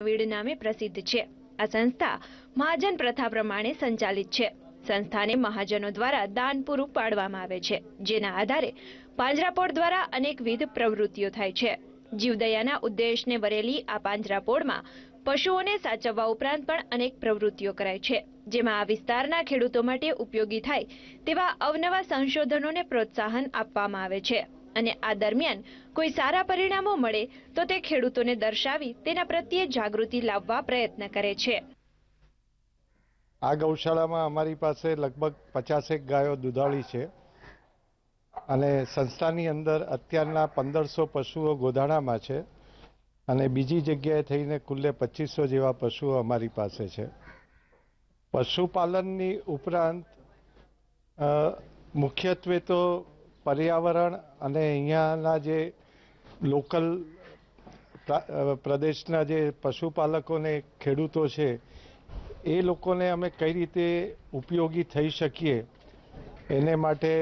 Weed નામે પ્રસિદ્ધ છે। આ સંસ્થા મહાજન પ્રથા પ્રમાણે સંચાલિત છે। સંસ્થાને મહાજનો દ્વારા દાન પૂરું પાડવામાં આવે છે, જેના આધારે પાંજરાપોળ દ્વારા અનેકવિધ પ્રવૃત્તિઓ થાય છે। જીવદયાના ઉદ્દેશને વરેલી આ પાંજરાપોળમાં પશુઓને સાચવવા ઉપરાંત પણ અનેક પ્રવૃત્તિઓ કરાય છે, જેમાં આ વિસ્તારના ખેડૂતો માટે ઉપયોગી થાય તેવા અવનવા સંશોધનોને પ્રોત્સાહન આપવામાં આવે છે અને આ દરમિયાન કોઈ સારા પરિણામો મળે તો તે ખેડૂતોને દર્શાવી તેના પ્રત્યે જાગૃતિ લાવવા પ્રયત્ન કરે છે। આ ગૌશાળામાં અમારી પાસે લગભગ 50 ગાયો દૂધાળી છે અને સંસ્થાની અંદર અત્યારના 1500 પશુઓ ગોધાણામાં છે અને બીજી જગ્યાએ થઈને કુલ્લે 2500 જેવા પશુઓ અમારી પાસે છે। પશુપાલનની ઉપરાંત મુખ્યત્વે તો પર્યાવરણ અને અહીંયાના જે લોકલ પ્રદેશના જે પશુપાલકોને ખેડૂતો છે એ લોકોને અમે કઈ રીતે ઉપયોગી થઈ શકીએ એને માટે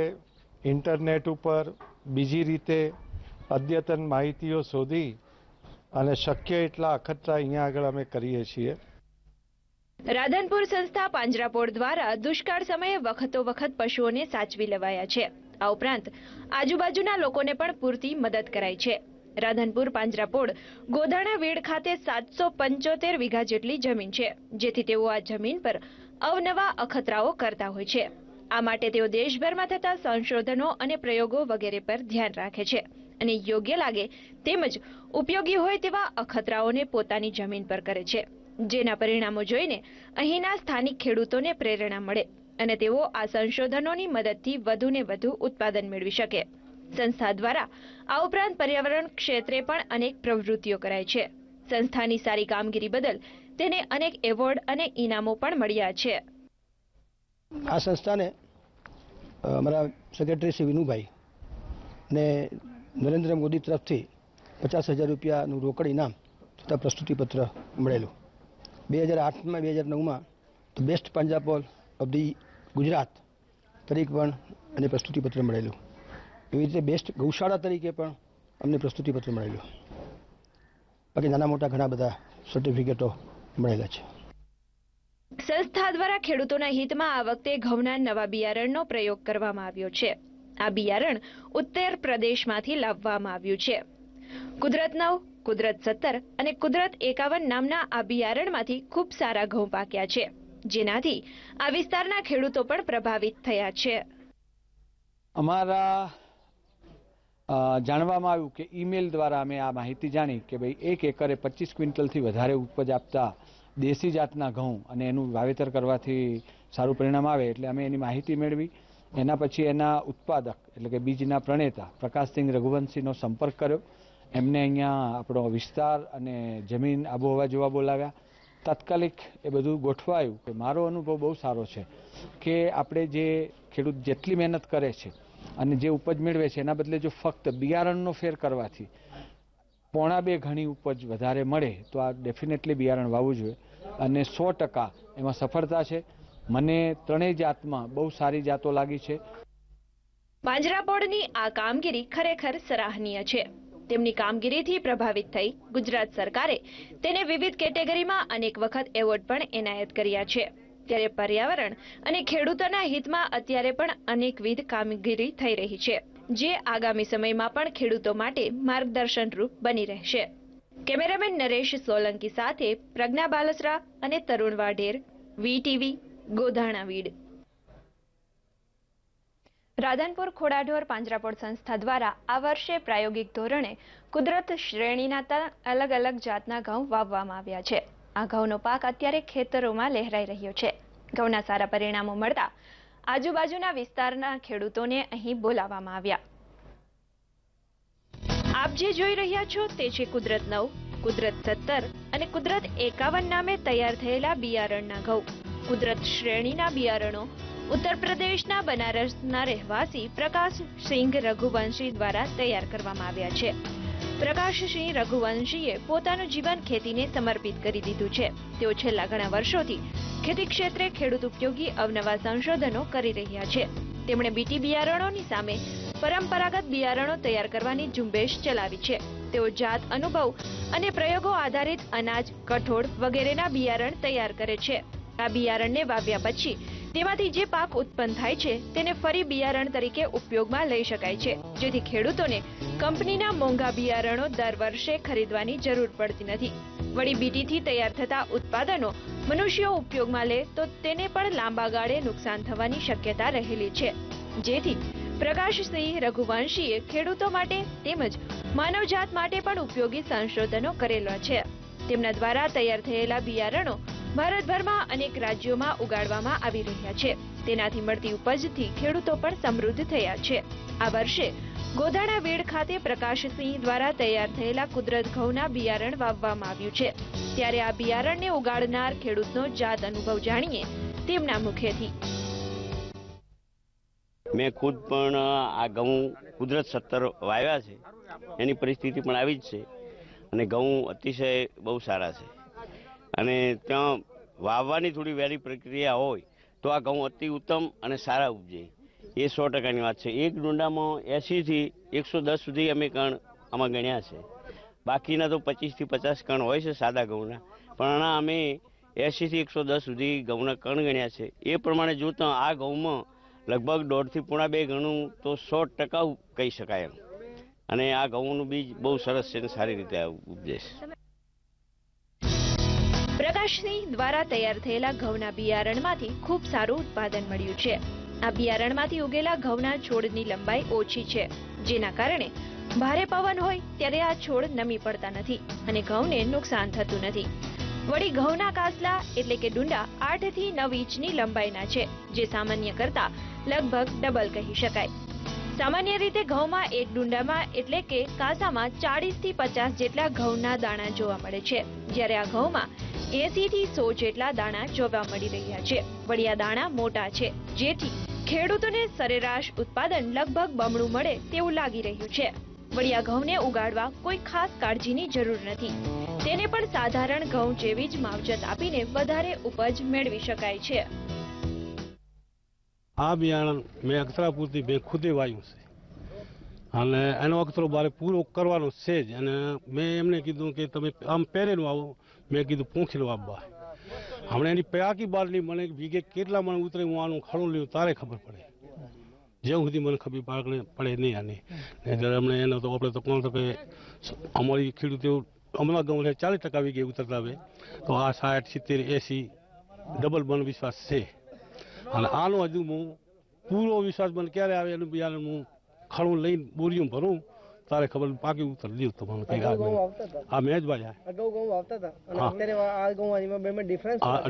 ઇન્ટરનેટ ઉપર બીજી રીતે અદ્યતન માહિતીઓ શોધી અને શક્ય એટલા અખતરા અહીંયા આગળ અમે કરીએ છીએ। રાધનપુર સંસ્થા પાંજરાપોળ દ્વારા દુષ્કાળ સમયે વખતો વખત પશુઓને સાચવી લેવાયા છે। આ ઉપરાંત આજુબાજુના લોકોને પણ પૂરતી મદદ કરાઈ છે। રાધનપુર પાંજરાપોળ ગોધાણા વીડ ખાતે 775 વીઘા જેટલી જમીન છે, જેથી તેઓ આ જમીન પર અવનવા અખતરાઓ કરતા હોય છે। આ માટે તેઓ દેશભરમાં થતા સંશોધનો અને પ્રયોગો વગેરે પર ધ્યાન રાખે છે અને યોગ્ય લાગે તેમજ ઉપયોગી હોય તેવા અખતરાઓને પોતાની જમીન પર કરે છે, જેના પરિણામો જોઈને અહીંના સ્થાનિક ખેડૂતોને પ્રેરણા મળે અને તેઓ આ સંશોધનોની મદદથી વધુને વધુ ઉત્પાદન મેળવી શકે। સંસ્થા દ્વારા આ ઉપરાંત પર્યાવરણ ક્ષેત્રે પણ અનેક પ્રવૃત્તિઓ કરાય છે। સંસ્થાની સારી કામગીરી બદલ તેને અનેક એવોર્ડ અને ઇનામો પણ મળ્યા છે। આ સંસ્થાને અમારા સેક્રેટરી શ્રી વિનુભાઈ ને નરેન્દ્ર મોદી તરફથી 50,000 રૂપિયાનું રોકડ ઇનામ તથા પ્રસ્તુતિપત્ર મળેલું। 2008માં 2009માં તો best Panjrapol of the Gujarat તરીકે પણ અને પ્રસ્તુતિપત્ર મળેલું। એવી રીતે બેસ્ટ ગૌશાળા તરીકે પણ અમને પ્રસ્તુતિપત્ર મળેલું। બાકી નાના મોટા ઘણા બધા સર્ટિફિકેટો મળેલા છે। સંસ્થા દ્વારા ખેડૂતોના હિતમાં આ વખતે ઘઉંના નવા બિયારણનો પ્રયોગ કરવામાં આવ્યો છે। આ બિયારણ ઉત્તર પ્રદેશમાંથી લાવવામાં આવ્યું છે। કુદરત 9, કુદરત 17 અને કુદરત 51 નામના આ બિયારણમાંથી ખૂબ સારા ઘઉં પાક્યા છે, જેનાથી આ વિસ્તારના ખેડૂતો પણ પ્રભાવિત થયા છે। અમારા જાણવામાં આવ્યું કે ઈમેલ દ્વારા અમે આ માહિતી જાણી કે ભાઈ 1 એકરે 25 ક્વિન્ટલથી વધારે ઉપજ આપતા દેશી જાતના ઘઉં અને એનું વાવેતર કરવાથી સારું પરિણામ આવે એટલે અમે એની માહિતી મેળવી। એના પછી એના ઉત્પાદક એટલે કે બીજના પ્રણેતા પ્રકાશસિંહ રઘુવંશીનો સંપર્ક કર્યો। એમને અહીંયા આપણો વિસ્તાર અને જમીન આબોહવા જોવા બોલાવ્યા। તાત્કાલિક એ બધું ગોઠવાયું કે મારો અનુભવ બહુ સારો છે કે આપણે જે ખેડૂત જેટલી મહેનત કરે છે અને જે ઉપજ મેળવે છે એના બદલે જો ફક્ત બિયારણનો ફેર કરવાથી 1.5 ગણી ઉપજ વધારે મળે તો આ ડેફિનેટલી બિયારણ વાવવું જોઈએ અને 100% એમાં સફળતા છે। મને ત્રણેય જાતમાં બહુ સારી જાતો લાગી છે। પાંજરાપોળની આ કામગીરી ખરેખર સરાહનીય છે। તેમની કામગીરીથી પ્રભાવિત થઈ ગુજરાત સરકારે તેને વિવિધ કેટેગરીમાં અનેક વખત એવોર્ડ પણ એનાયત કર્યા છે। ત્યારે પર્યાવરણ અને ખેડૂતોના હિતમાં અત્યારે પણ અનેકવિધ કામગીરી થઈ રહી છે, જે આગામી સમયમાં પણ ખેડૂતો માટે માર્ગદર્શનરૂપ બની રહેશે। કેમેરામેન નરેશ સોલંકી સાથે પ્રજ્ઞા બાલસરા અને તરુણ વાઢેર, VTV, ગોધાણા વીડ। રાધનપુર ખોડાઢોર પાંજરાપોળ સંસ્થા દ્વારા આ વર્ષે પ્રાયોગિક ધોરણે કુદરત શ્રેણીના અલગ અલગ જાતના ઘઉં વાવવામાં આવ્યા છે। આ ઘઉંનો પાક અત્યારે ખેતરોમાં લહેરાઈ રહ્યો છે। ઘઉંના સારા પરિણામો મળતા આજુબાજુના વિસ્તારના ખેડૂતોને અહીં બોલાવવામાં આવ્યા। આપ જે જોઈ રહ્યા છો તે છે કુદરત 9, કુદરત 17 અને કુદરત 51 નામે તૈયાર થયેલા બિયારણના ઘઉં। કુદરત શ્રેણીના બિયારણો ઉત્તર પ્રદેશના બનારસના રહેવાસી પ્રકાશસિંહ રઘુવંશી દ્વારા તૈયાર કરવામાં આવ્યા છે। પ્રકાશસિંહ રઘુવંશીએ પોતાનું જીવન ખેતીને સમર્પિત કરી દીધું છે। તેઓ છેલ્લા ઘણા વર્ષોથી ખેતી ક્ષેત્રે ખેડૂત ઉપયોગી અવનવા સંશોધનો કરી રહ્યા છે। તેમણે બીટી બિયારણોની સામે પરંપરાગત બિયારણો તૈયાર કરવાની ઝુંબેશ ચલાવી છે તેઓ જાત અનુભવ અને પ્રયોગો આધારિત અનાજ, કઠોળ વગેરેના બિયારણ તૈયાર કરે છે. આ બિયારણને વાવ્યા પછી તેમાંથી જે પાક ઉત્પન્ન થાય છે તેને ફરી બિયારણ તરીકે ઉપયોગમાં લઈ શકાય છે, જેથી ખેડૂતોને કંપનીના મોંઘા બિયારણો દર વર્ષે ખરીદવાની જરૂર પડતી નથી. વળી બીટીથી તૈયાર થતા ઉત્પાદનો મનુષ્યો ઉપયોગમાં લે તો તેને પણ લાંબા ગાળે નુકસાન થવાની શક્યતા રહેલી છે, જેથી પ્રકાશસિંહ રઘુવંશીએ ખેડૂતો માટે તેમજ માનવજાત માટે પણ ઉપયોગી સંશોધનો કરેલા છે. તેમના દ્વારા તૈયાર થયેલા બિયારણો ભારતભરમાં અનેક રાજ્યોમાં ઉગાડવામાં આવી રહ્યા છે. તેનાથી મળતી ઉપજથી ખેડૂતો પણ સમૃદ્ધ થયા છે. આ વર્ષે ગોધાણા વેડ ખાતે પ્રકાશસિંહ દ્વારા તૈયાર થયેલા કુદરત ઘઉંના બિયારણ વાવવામાં આવ્યું છે. ત્યારે આ બિયારણને ઉગાડનાર ખેડૂતનો જાત અનુભવ જાણીએ તેમના મુખેથી. મેં ખુદ પણ આ ઘઉં કુદરત 70 વાવ્યા છે. એની પરિસ્થિતિ પણ આવી જ છે અને ઘઉં અતિશય બહુ સારા છે. અને ત્યાં વાવવાની થોડી વહેલી પ્રક્રિયા હોય તો આ ઘઉં અતિ ઉત્તમ અને સારા ઉપજે, એ 100%ની વાત છે. એક ડુંડામાં 80 થી 110 સુધી અમે કણ આમાં ગણ્યા છે. બાકીના તો 25 થી 50 કણ હોય છે સાદા ઘઉંના, પણ આના અમે 80 થી 110 સુધી ઘઉંના કણ ગણ્યા છે. એ પ્રમાણે જોતા આ ઘઉંમાં લગભગ 1.5 થી 2.5 ગણું તો 100% કહી શકાય એમ. અને આ ઘઉંનું બીજ બહુ સરસ છે અને સારી રીતે ઉપજે છે. પ્રકાશસિંહ દ્વારા તૈયાર થયેલા ઘઉંના બિયારણમાંથી ખૂબ સારું ઉત્પાદન મળ્યું છે. આ બિયારણમાંથી ઉગેલા ઘઉંના છોડની લંબાઈ ઓછી છે, જેના કારણે ભારે પવન હોય ત્યારે આ છોડ નમી પડતા નથી અને ઘઉંને નુકસાન થતું નથી. વળી ઘઉંના કાસલા એટલે કે ડુંડા 8 થી 9 ઇંચની લંબાઈના છે, જે સામાન્ય કરતા લગભગ ડબલ કહી શકાય. સામાન્ય રીતે ઘઉંમાં એક ડુંડામાં એટલે કે કાસામાં 40 થી 50 જેટલા ઘઉંના દાણા જોવા મળે છે, જ્યારે આ ઘઉંમાં 80 થી 100 જેટલા દાણા જોવા મળી રહ્યા છે. વળી આ દાણા મોટા છે, જેથી ખેડૂતોને સરેરાશ ઉત્પાદન લગભગ બમણું મળે તેવું લાગી રહ્યું છે. વળી આ ઘઉંને ઉગાડવા કોઈ ખાસ કાળજીની જરૂર નથી. તેને પણ સાધારણ ઘઉં જેવી જ માવજત આપીને વધારે ઉપજ મેળવી શકાય છે. આ બિયારણ મેં અક્ષરાપુરથી મેં ખુદે વાવ્યું છે અને એનો અક્ષરો મારે પૂરો કરવાનો છે જ. અને મેં એમને કીધું કે તમે આમ પહેરેલું આવો, મેં કીધું પૂંખેલું આપવા. હમણાં એની પાકી બારની મને વીઘે કેટલા મને ઉતરે હું આનું ખડું લ્યું તારે ખબર પડે, જ્યાં સુધી મને ખબર પડે નહીં. આની હમણાં એનો તો આપણે તો કોણ તો કે અમારી ખેડૂતો હમણાં ઘઉં 40% વીઘે ઉતરતા આવે તો આ 60, 70, 80 ડબલ બન વિશ્વાસ છે. અને આનો હજુ હું પૂરો વિશ્વાસ મને ક્યારે આવે એનું બિયારણ હું ખડું લઈને બોરીઓ ભરું તારે ખબર પાકી ઉતર દીધું તો મને કઈ આ મેં જ ભાઈ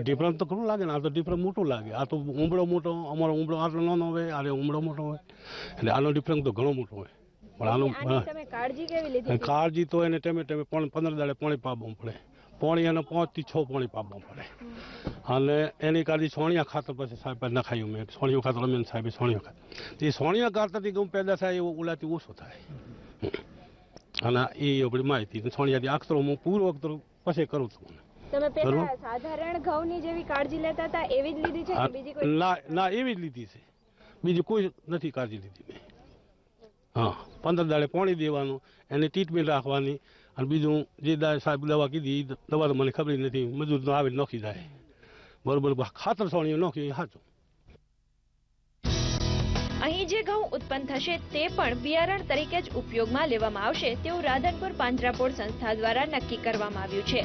ડિફરન્સ તો ઘણું લાગે ને. આ તો ડિફરન્સ મોટું લાગે. આ તો ઉમળો મોટો, અમારો ઉમળો આટલો નાનો હોય, આ ઉમળો મોટો હોય, એટલે આનો ડિફરન્સ તો ઘણો મોટો હોય. પણ આનું કાળજી તો એને ટેમે 15 દાડે પાણી પાવવું પડે. પાણી એને 5 થી 6 પાણી પાવવું પડે. અને એની કાળજી સોણિયા ખાતર પછી સાહેબ નખાયું મેં. સોણિયું ખાતર અમે સાહેબ સોણિયું ખાતર તે સોણિયા ખાતરથી ઘઉં પેદા થાય એવો ઓલાથી ઓછો થાય. અને એ આપણી માહિતી સોણિયાથી અક્ષરો હું પૂરો અક્ષરો પછી કરું છું. તમે પહેલા સાધારણ ઘઉંની જેવી કાળજી લેતા હતા એવી જ લીધી છે કે બીજી કોઈ? ના એવી જ લીધી છે, બીજી કોઈ નથી કાળજી લીધી મેં. હા, 15 દાડે પાણી દેવાનું, એને ટ્રીટમેન્ટ રાખવાની. અને બીજું જે સાહેબ દવા કીધી દવા તો મને ખબર નથી, મજૂર તો આવે નોખી જાય બરોબર. ખાતર સોણીઓ નોખી એ સાચું. અહીં જે ઘઉં ઉત્પન્ન થશે તે પણ બિયારણ તરીકે જ ઉપયોગમાં લેવામાં આવશે તેવું રાધનપુર પાંજરાપોળ સંસ્થા દ્વારા નક્કી કરવામાં આવ્યું છે,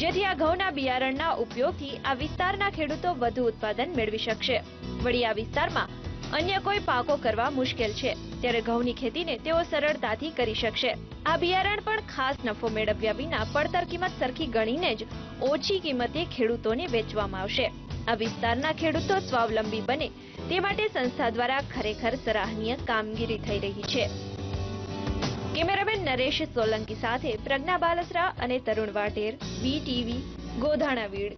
જેથી આ ઘઉંના બિયારણના ઉપયોગથી આ વિસ્તારના ખેડૂતો વધુ ઉત્પાદન મેળવી શકશે. વળી આ વિસ્તારમાં અન્ય કોઈ પાકો કરવા મુશ્કેલ છે, ત્યારે ઘઉંની ખેતીને તેઓ સરળતાથી કરી શકશે. આ બિયારણ પણ ખાસ નફો મેળવ્યા વિના પડતર કિંમત સરખી ગણીને જ ઓછી કિંમતે ખેડૂતોને વેચવામાં આવશે. આ વિસ્તારના ખેડૂતો સ્વાવલંબી બને તે માટે સંસ્થા દ્વારા ખરેખર સરાહનીય કામગીરી થઈ રહી છે. કેમેરામેન નરેશ સોલંકી સાથે પ્રજ્ઞા બાલસરા અને તરુણ વાટેર, BTV, ગોધાણા વીડ.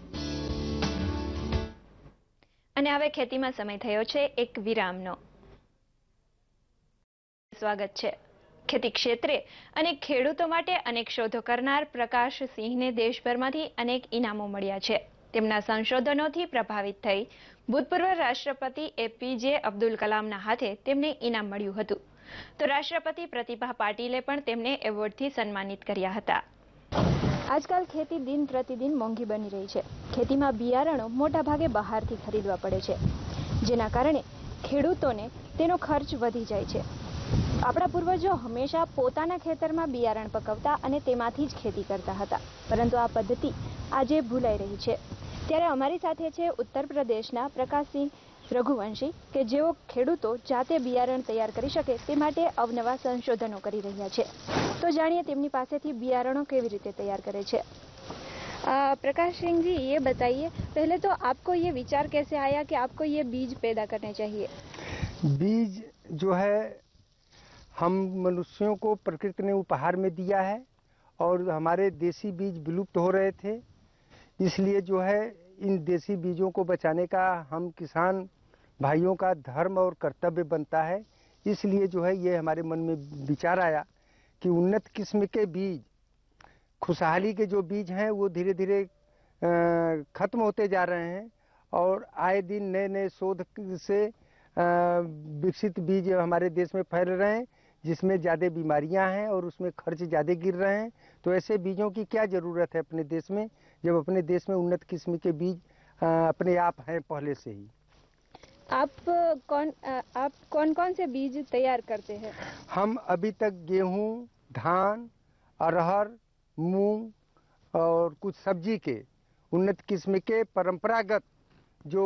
અને હવે ખેતીમાં સમય થયો છે એક વિરામનો. સ્વાગત છે. ખેતી ક્ષેત્રે અને ખેડૂતો માટે અનેક શોધો કરનાર પ્રકાશસિંહને દેશભરમાંથી અનેક ઇનામો મળ્યા છે. તેમના સંશોધનોથી પ્રભાવિત થઈ ભૂતપૂર્વ રાષ્ટ્રપતિ APJ અબ્દુલ કલામના હાથે તેમને ઇનામ મળ્યું હતું. તો રાષ્ટ્રપતિ પ્રતિભા પાટીલે પણ તેમને એવોર્ડથી સન્માનિત કર્યા હતા. આજકાલ ખેતી દિન પ્રતિદિન મોંઘી બની રહી છે. ખેતીમાં બિયારણો મોટા ભાગે બહારથી ખરીદવા પડે છે, જેના કારણે ખેડૂતોને તેનો ખર્ચ વધી જાય છે. આપણા પૂર્વજો હંમેશા પોતાના ખેતરમાં બિયારણ પકવતા અને તેમાંથી જ ખેતી કરતા હતા, પરંતુ આ પદ્ધતિ આજે ભૂલાઈ રહી છે. ત્યારે અમારી સાથે છે ઉત્તર પ્રદેશના પ્રકાશસિંહ રઘુવંશી કે જેઓ ખેડૂતો જાતે બિયારણ તૈયાર કરી શકે તે માટે અવનવા સંશોધનો કરી રહ્યા છે. તો જાણીએ તેમની પાસેથી બિયારણો કેવી રીતે તૈયાર કરે છે. प्रकाश सिंह जी, ये बताइए पहले तो आपको ये विचार कैसे आया कि आपको ये बीज पैदा करने चाहिए? बीज जो है हम मनुष्यों को प्रकृति ने उपहार में दिया है और हमारे देसी बीज विलुप्त हो रहे थे, इसलिए जो है इन देसी बीजों को बचाने का हम किसान भाइयों का धर्म और कर्तव्य बनता है. इसलिए जो है ये हमारे मन में विचार आया कि उन्नत किस्म के बीज, खुशहाली के जो बीज हैं वो धीरे धीरे खत्म होते जा रहे हैं और आए दिन नए नए शोध से विकसित बीज हमारे देश में फैल रहे हैं, जिसमें ज़्यादा बीमारियां हैं और उसमें खर्च ज़्यादा गिर रहे हैं. तो ऐसे बीजों की क्या ज़रूरत है अपने देश में, जब अपने देश में उन्नत किस्म के बीज अपने आप हैं पहले से ही. आप कौन कौन से बीज तैयार करते हैं? हम अभी तक गेहूं, धान, अरहर, मूंग और कुछ सब्जी के उन्नत किस्म के परंपरागत जो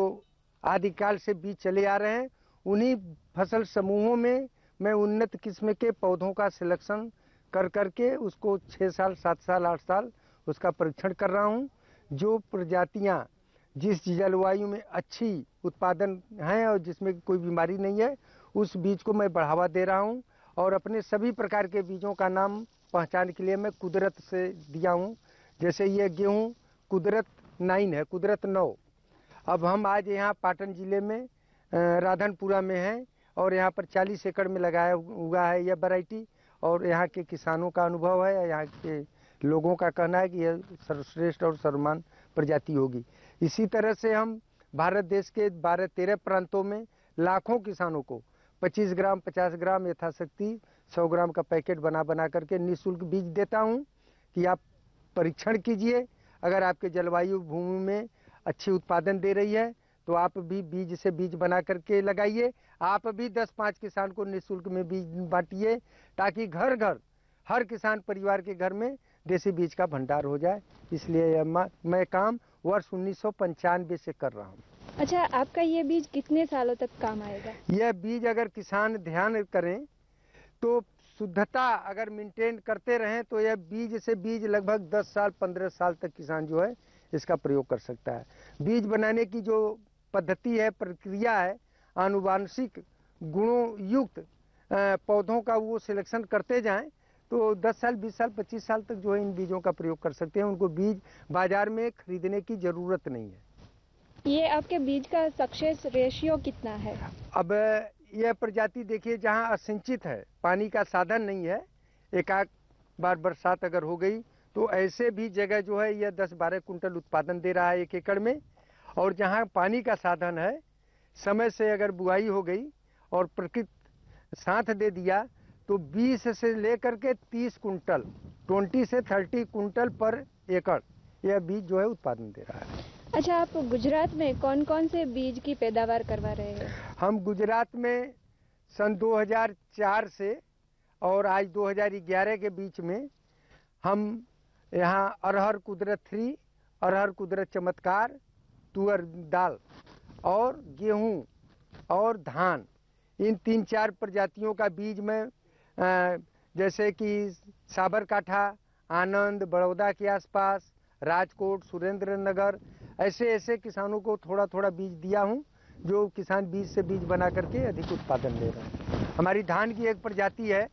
आदिकाल से बीज चले आ रहे हैं, उन्हीं फसल समूहों में मैं उन्नत किस्म के पौधों का सिलेक्शन कर करके उसको 6 साल, 7 साल, 8 साल उसका परीक्षण कर रहा हूँ. जो प्रजातियाँ जिस जलवायु में अच्छी उत्पादन हैं और जिसमें कोई बीमारी नहीं है, उस बीज को मैं बढ़ावा दे रहा हूँ. और अपने सभी प्रकार के बीजों का नाम पहचान के लिए मैं कुदरत से दिया हूँ. जैसे ये गेहूँ कुदरत 9 है, कुदरत 9. अब हम आज यहाँ पाटन जिले में राधनपुरा में हैं और यहाँ पर 40 एकड़ में लगाया हुआ है यह वैरायटी. और यहाँ के किसानों का अनुभव है, यहाँ के लोगों का कहना है कि यह सर्वश्रेष्ठ और सर्वमान्य प्रजाति होगी. इसी तरह से हम भारत देश के 12-13 प्रांतों में लाखों किसानों को 25 ग्राम, 50 ग्राम यथाशक्ति 100 ग्राम का पैकेट बना बना करके निःशुल्क बीज देता हूँ कि आप परीक्षण कीजिए. अगर आपके जलवायु भूमि में अच्छी उत्पादन दे रही है तो आप भी बीज से बीज बना करके लगाइए. आप भी 10-5 किसान को निःशुल्क में बीज बांटिए, ताकि घर घर हर किसान परिवार के घर में देसी बीज का भंडार हो जाए. इसलिए मैं काम वर्ष 1995 से कर रहा हूँ. अच्छा, आपका ये बीज कितने सालों तक काम आएगा? यह बीज अगर किसान ध्यान करें तो शुद्धता अगर मेंटेन करते रहें तो यह बीज से बीज लगभग 10 साल 15 साल तक किसान जो है इसका प्रयोग कर सकता है. बीज बनाने की जो पद्धति है, प्रक्रिया है, आनुवांशिक गुणों युक्त पौधों का वो सिलेक्शन करते जाएं तो 10 साल 20 साल 25 साल तक जो है इन बीजों का प्रयोग कर सकते हैं. उनको बीज बाजार में खरीदने की जरूरत नहीं है. ये आपके बीज का सक्सेस रेशियो कितना है? अब यह प्रजाति देखिए जहाँ असिंचित है, पानी का साधन नहीं है, एक बार बरसात अगर हो गई तो ऐसे भी जगह जो है यह 10-12 कुंटल उत्पादन दे रहा है 1 एकड़ में. और जहाँ पानी का साधन है, समय से अगर बुआई हो गई और प्रकृति साथ दे दिया तो 20 से लेकर के 30 कुंटल 20 से 30 कुंटल पर एकड़ यह बीज जो है उत्पादन दे रहा है. अच्छा, आप गुजरात में कौन कौन से बीज की पैदावार करवा रहे हैं? हम गुजरात में सन 2004 से और आज 2011 के बीच में हम यहाँ अरहर कुदरत 3, अरहर कुदरत चमत्कार, तुअर दाल और गेहूँ और धान, इन 3-4 प्रजातियों का बीज में जैसे कि साबरकाठा, आनंद, बड़ौदा के आसपास, राजकोट, सुरेंद्र नगर, ऐसे किसानों को थोड़ा थोड़ा बीज दिया हूँ जो किसान बीज से बीज बना करके अधिक उत्पादन ले रहे हैं. हमारी धान की एक प्रजाति है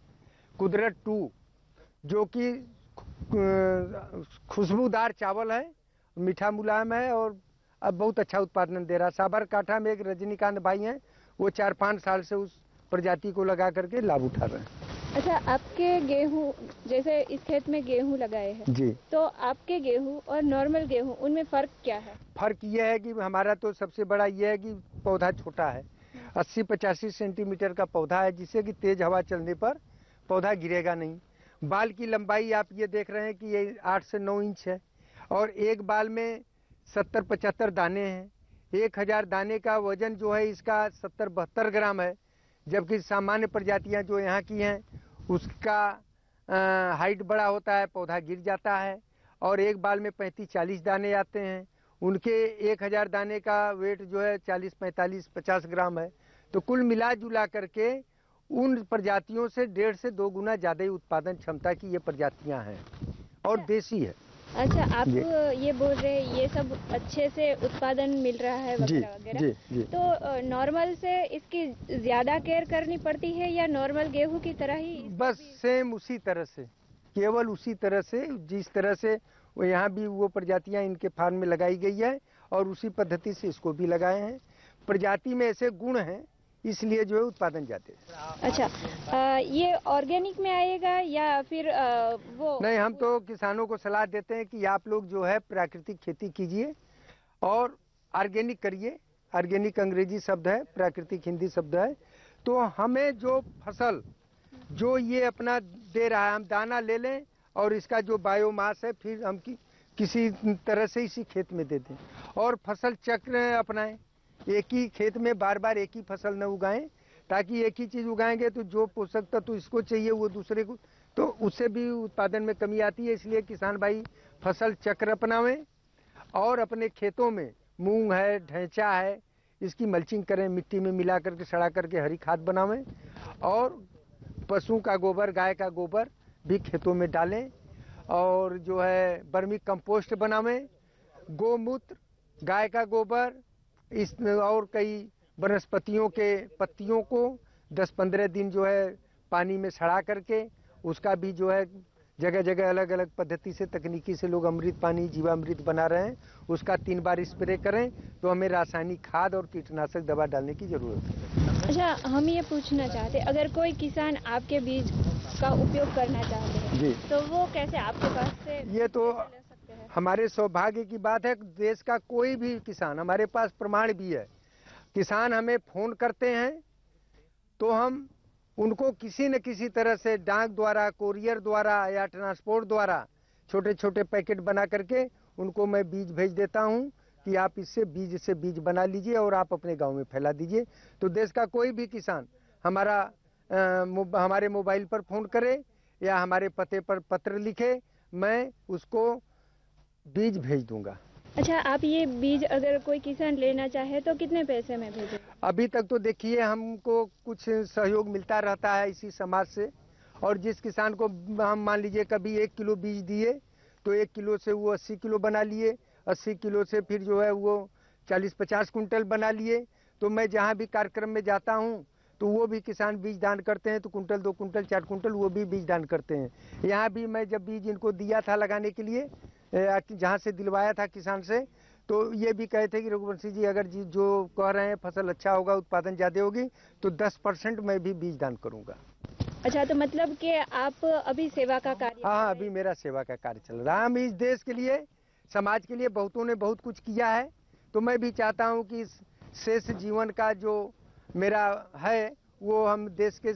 कुदरत 2 जो कि खुशबूदार चावल है, मीठा मुलायम है और अब बहुत अच्छा उत्पादन दे रहा है. साबरकाठा में एक रजनीकांत भाई हैं, वो 4-5 साल से उस प्रजाति को लगा करके लाभ उठा रहे हैं. अच्छा, आपके गेहूं, जैसे इस खेत में गेहूं लगाए हैं जी, तो आपके गेहूं और नॉर्मल गेहूं उनमें फर्क क्या है? फर्क ये है कि हमारा तो सबसे बड़ा ये है कि पौधा छोटा है 80-85 सेंटीमीटर का पौधा है, जिससे कि तेज हवा चलने पर पौधा गिरेगा नहीं। बाल की लंबाई आप ये देख रहे हैं कि ये 8 से 9 इंच है और एक बाल में 70-75 दाने हैं। 1000 दाने का वजन जो है इसका 70-72 ग्राम है, जबकि सामान्य प्रजातियां जो यहाँ की हैं उसका हाइट बड़ा होता है, पौधा गिर जाता है और एक बाल में 35-40 दाने आते हैं। उनके 1000 दाने का वेट जो है 40-45-50 ग्राम है। तो कुल मिला जुला करके उन प्रजातियों से 1.5 से 2 गुना ज़्यादा ही उत्पादन क्षमता की ये प्रजातियां हैं और देसी है। अच्छा, आप ये बोल रहे हैं ये सब अच्छे से उत्पादन मिल रहा है वगैरह वगैरह, तो नॉर्मल से इसकी ज्यादा केयर करनी पड़ती है या नॉर्मल गेहूं की तरह ही? बस सेम उसी तरह से, केवल उसी तरह से जिस तरह से वो यहाँ भी वो प्रजातियां इनके फार्म में लगाई गई है और उसी पद्धति से इसको भी लगाए हैं। प्रजाति में ऐसे गुण हैं इसलिए जो है उत्पादन जाते हैं। अच्छा, ये ऑर्गेनिक में आएगा या फिर वो? नहीं, हम तो किसानों को सलाह देते हैं कि आप लोग जो है प्राकृतिक खेती कीजिए और ऑर्गेनिक करिए। ऑर्गेनिक अंग्रेजी शब्द है, प्राकृतिक हिंदी शब्द है। तो हमें जो फसल जो ये अपना दे रहा है, हम दाना ले लें और इसका जो बायोमास है फिर हम किसी तरह से इसी खेत में दे दें और फसल चक्र अपनाएं। एक ही खेत में बार बार एक ही फसल न उगाएं, ताकि एक ही चीज उगाएंगे तो जो पोषक तत्व इसको चाहिए वो दूसरे को, तो उससे भी उत्पादन में कमी आती है। इसलिए किसान भाई फसल चक्र अपनावें और अपने खेतों में मूंग है, ढैंचा है, इसकी मल्चिंग करें, मिट्टी में मिला करके सड़ा करके हरी खाद बनावें और पशु का गोबर, गाय का गोबर भी खेतों में डालें और जो है वर्मी कंपोस्ट बनावें। गोमूत्र, गाय का गोबर इस और कई वनस्पतियों के पत्तियों को 10-15 दिन जो है पानी में सड़ा करके उसका भी जो है जगह जगह अलग अलग पद्धति से तकनीकी से लोग अमृत पानी, जीवामृत बना रहे हैं, उसका 3 बार स्प्रे करें तो हमें रासायनिक खाद और कीटनाशक दवा डालने की जरूरत है। अच्छा, हम ये पूछना चाहते हैं, अगर कोई किसान आपके बीज का उपयोग करना चाहते हैं जी, तो वो कैसे आपके पास से? ये तो हमारे सौभाग्य की बात है, देश का कोई भी किसान, हमारे पास प्रमाण भी है, किसान हमें फोन करते हैं तो हम उनको किसी न किसी तरह से डाक द्वारा, कोरियर द्वारा या ट्रांसपोर्ट द्वारा छोटे छोटे पैकेट बना करके उनको मैं बीज भेज देता हूं कि आप इससे बीज बना लीजिए और आप अपने गांव में फैला दीजिए। तो देश का कोई भी किसान हमारे मोबाइल पर फोन करे या हमारे पते पर पत्र लिखे, मैं उसको बीज भेज दूंगा। अच्छा, आप ये बीज अगर कोई किसान लेना चाहे तो कितने पैसे में भेजें? अभी तक तो देखिए हमको कुछ सहयोग मिलता रहता है इसी समाज से, और जिस किसान को हम मान लीजिए कभी 1 किलो बीज दिए तो 1 किलो से वो 80 किलो बना लिए, 80 किलो से फिर जो है वो 40-50 कुंटल बना लिए। तो मैं जहाँ भी कार्यक्रम में जाता हूँ तो वो भी किसान बीज दान करते हैं, तो कुंटल, 2 कुंटल, 4 कुंटल वो भी बीज दान करते हैं। यहाँ भी मैं जब बीज इनको दिया था लगाने के लिए, जहाँ से दिलवाया था किसान से, तो ये भी कहे थे कि रघुवंशी जी अगर जी जो कह रहे हैं फसल अच्छा होगा, उत्पादन ज़्यादा होगी तो 10% मैं भी बीज दान करूँगा। अच्छा, तो मतलब कि आप अभी सेवा का कार्य? हाँ, अभी मेरा सेवा का कार्य चल रहा है। हम इस देश के लिए, समाज के लिए बहुतों ने बहुत कुछ किया है, तो मैं भी चाहता हूँ कि इस शेष जीवन का जो मेरा है वो हम देश के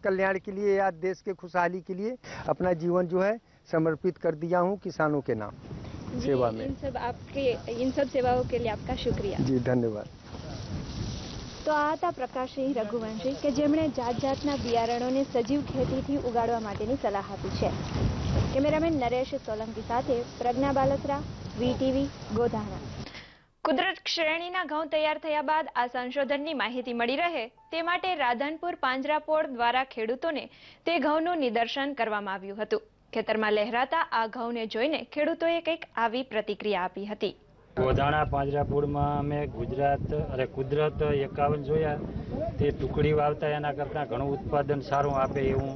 कल्याण के लिए या देश के खुशहाली के लिए अपना जीवन जो है समर्पित कर दिया हूँ किसानों के नाम सेवा में। इन सब सेवाओं के लिए आपका शुक्रिया। जी, धन्यवाद। તો આ હતા પ્રકાશસિંહ રઘુવંશી કે જેમણે જાત જાતના બિયારણોને સજીવ ખેતીથી ઉગાડવા માટેની સલાહ આપી છે। કેમેરામેન નરેશ સોલંકી સાથે પ્રજ્ઞા બાલસરા, VTV, ગોધાણા। કુદરત શ્રેણીના ઘઉં તૈયાર થયા બાદ આ સંશોધનની માહિતી મળી રહે તે માટે રાધનપુર પાંજરાપોળ દ્વારા ખેડૂતોને તે ઘઉંનું નિદર્શન કરવામાં આવ્યું હતું। ખેતરમાં લહેરાતા આ ઘઉંને જોઈને ખેડૂતોએ કંઈક આવી પ્રતિક્રિયા આપી હતી। ગોધાણા પાંજરાપોળમાં અમે કુદરત 51 જોયા, તે ટુકડી વાવતા એના કરતાં ઘણું ઉત્પાદન સારું આપે એવું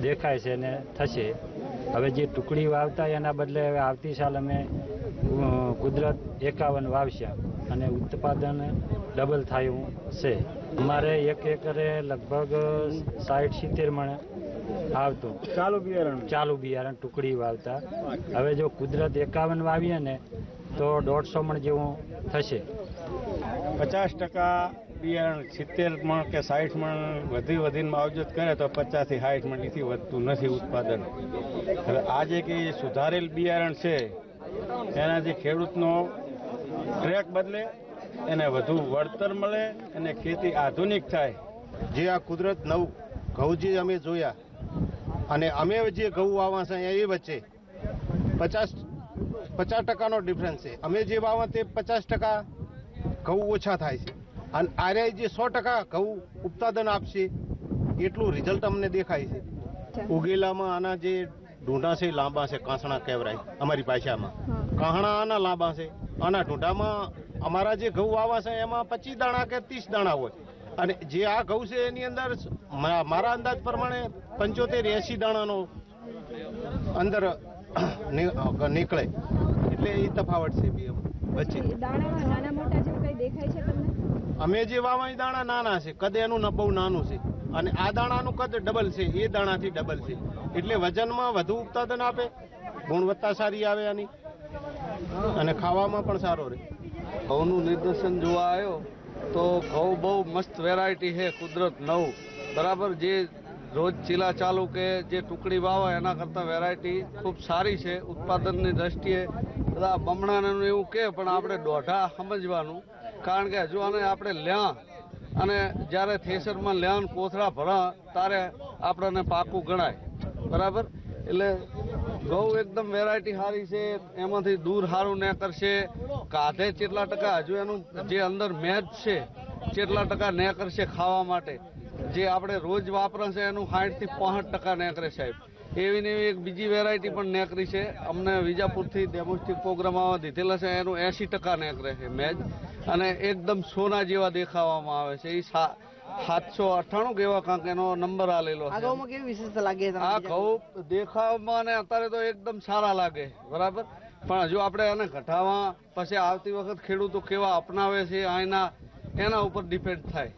દેખાય છે ને થશે। હવે જે ટુકડી વાવતા એના બદલે હવે આવતી સાલ અમે કુદરત 51 વાવશ્યા અને ઉત્પાદન ડબલ થાય એવું છે। અમારે 1 એકરે લગભગ 60-70 મણ આવતું ચાલુ બિયારણ ટુકડી વાવતા। હવે જો કુદરત 51 વાવીએ ને તો 150 મણ જેવું થશે। 50% બિયારણ 70 મણ કે 60 મણ વધીને માવજત કરે તો 50 થી 60 મણ થી વધતું નથી ઉત્પાદન. આજે કે સુધારેલ બિયારણ છે એનાથી ખેડૂતનો ટ્રેક બદલે, એને વધુ વળતર મળે અને ખેતી આધુનિક થાય. જે આ કુદરત નવ ઘઉં જે અમે જોયા અને અમે જે ઘઉં વાવા છે એ વચ્ચે 50% ડિફરન્સ છે. અમે જે વાવા તે 50% ઘઉં ઓછા થાય છે અને આરે જે 100% ઘઉં ઉત્પાદન આપશે એટલું રિઝલ્ટ અમને દેખાય છે. ઉગેલામાં આના જે ઢૂંઢા છે લાંબા છે, કાંસણા કહેવાય અમારી ભાષામાં. કાંહણા આના લાંબા છે, આના ઢૂંઢામાં અમારા જે ઘઉં વાવા છે એમાં 25 દાણા કે 30 દાણા હોય અને જે આ ઘઉં છે એની અંદર મારા અંદાજ પ્રમાણે 75-80 દાણાનો અંદર નીકળે. એટલે એ તફાવત છે બે વચ્ચે. અમે જે વાવા દાણા નાના છે, કદ એનું બહુ નાનું છે અને આ દાણાનું કદ ડબલ છે, એ દાણાથી ડબલ છે. એટલે વજનમાં વધુ ઉત્પાદન આપે, ગુણવત્તા સારી આવે આની અને ખાવામાં પણ સારો રહે. ઘઉંનું નિદર્શન જોવા આવ્યો તો ઘઉં બહુ મસ્ત વેરાયટી છે કુદરત નવ, બરાબર. જે રોજ ચીલા ચાલુ કે જે ટુકડી વાવે એના કરતાં વેરાયટી ખૂબ સારી છે ઉત્પાદનની દ્રષ્ટિએ. બધા બમણાનું એવું કહે પણ આપણે દોઢા સમજવાનું, કારણ કે હજુ આને આપણે લ્યા અને જ્યારે થેસરમાં લ્યાન કોથળા ભરા ત્યારે આપણને પાકું ગણાય, બરાબર. એટલે ઘઉં એકદમ વેરાયટી સારી છે, એમાંથી દૂર સારું નેકરશે. કાઢે કેટલા ટકા હજુ એનું જે અંદર મેદ છે કેટલા ટકા નેકરશે ખાવા માટે, જે આપણે રોજ વાપરે છે એનું 60 થી 65% નેકરે સાહેબ. એવી ને એવી એક બીજી વેરાયટી પણ નેકરી છે, અમને વિજાપુરથી ડેમોસ્ટિક પ્રોગ્રામમાં દીધેલા છે, એનું 80% નેકરે છે મેજ અને એકદમ સોના જેવા દેખાવામાં આવે છે. એ 798 કેવા કાંક એનો નંબર આલેલો છે. કેવી વિશેષતા લાગે? આ ઘઉં દેખાવમાં ને અત્યારે તો એકદમ સારા લાગે, બરાબર. પણ હજુ આપણે એને ઘટાડવા પછી આવતી વખત ખેડૂતો કેવા અપનાવે છે એના ઉપર ડિપેન્ડ થાય.